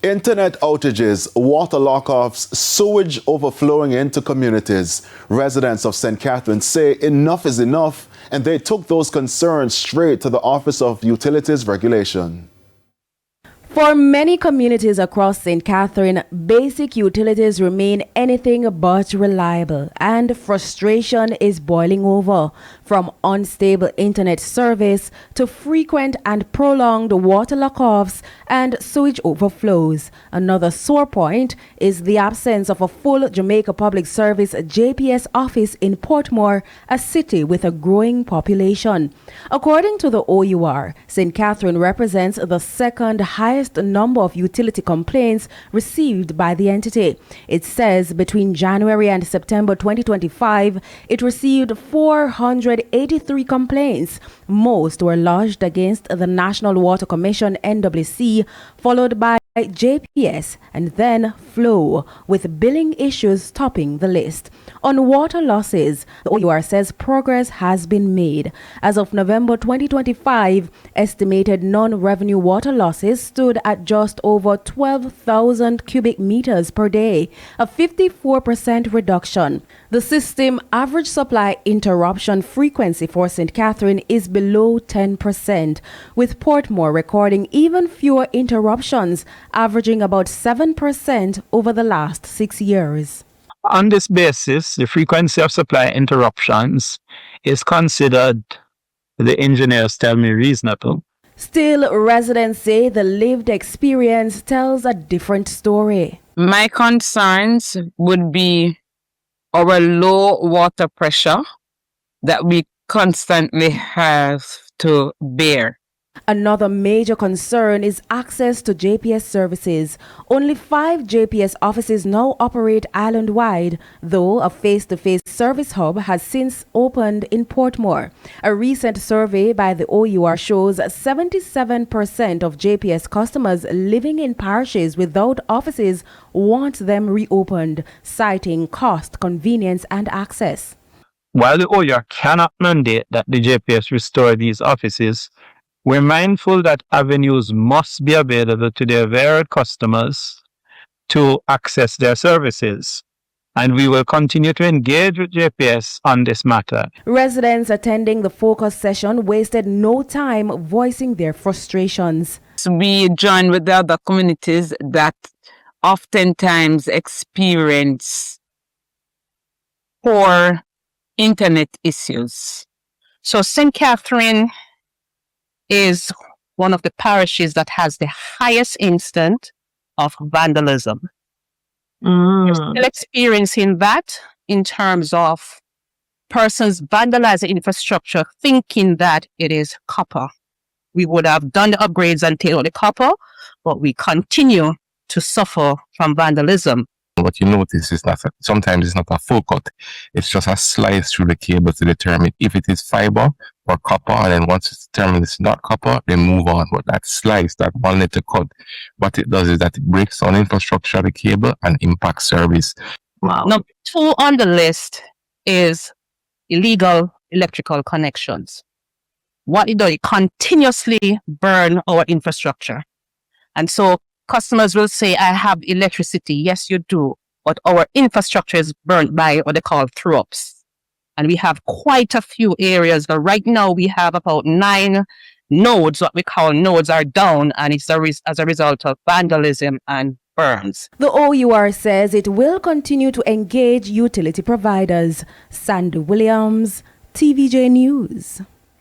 Internet outages, water lockoffs, sewage overflowing into communities. Residents of St. Catherine say enough is enough, and they took those concerns straight to the Office of Utilities Regulation. For many communities across St. Catherine, basic utilities remain anything but reliable, and frustration is boiling over. From unstable internet service to frequent and prolonged water lockoffs and sewage overflows. Another sore point is the absence of a full Jamaica Public Service JPS office in Portmore, a city with a growing population. According to the O.U.R, St. Catherine represents the second highest number of utility complaints received by the entity. It says between January and September 2025, it received 483 complaints. Most were lodged against the National Water Commission (NWC), followed by JPS and then Flow, with billing issues topping the list. On water losses, the O.U.R says progress has been made. As of November 2025, estimated non-revenue water losses stood at just over 12,000 cubic meters per day, a 54% reduction. The system average supply interruption frequency for St. Catherine is below 10%, with Portmore recording even fewer interruptions, averaging about 7% over the last 6 years. On this basis, the frequency of supply interruptions is considered, the engineers tell me, reasonable. Still, residents say the lived experience tells a different story. My concerns would be our low water pressure that we constantly have to bear. Another major concern is access to JPS services. Only 5 JPS offices now operate island-wide, though a face-to-face service hub has since opened in Portmore. A recent survey by the O.U.R shows 77% of JPS customers living in parishes without offices want them reopened, citing cost, convenience, and access. While the O.U.R cannot mandate that the JPS restore these offices, we're mindful that avenues must be available to their varied customers to access their services, and we will continue to engage with JPS on this matter. Residents attending the focus session wasted no time voicing their frustrations. We join with the other communities that oftentimes experience poor internet issues. So St. Catherine is one of the parishes that has the highest instance of vandalism. We're still experiencing that in terms of persons vandalizing infrastructure thinking that it is copper. We would have done the upgrades and taken out the copper, but we continue to suffer from vandalism. What you notice is that sometimes it's not a full cut. It's just a slice through the cable to determine if it is fiber or copper. And then once it's determined it's not copper, they move on. But that slice, that 1 little cut, what it does is that it breaks down infrastructure, the cable, and impacts service. Wow. Number 2 on the list is illegal electrical connections. What it does, it continuously burn our infrastructure. And so customers will say, I have electricity. Yes, you do. But our infrastructure is burnt by what they call throw-ups. And we have quite a few areas. But right now, we have about 9 nodes, what we call nodes, are down. And it's as a result of vandalism and burns. The O.U.R says it will continue to engage utility providers. Sandy Williams, TVJ News.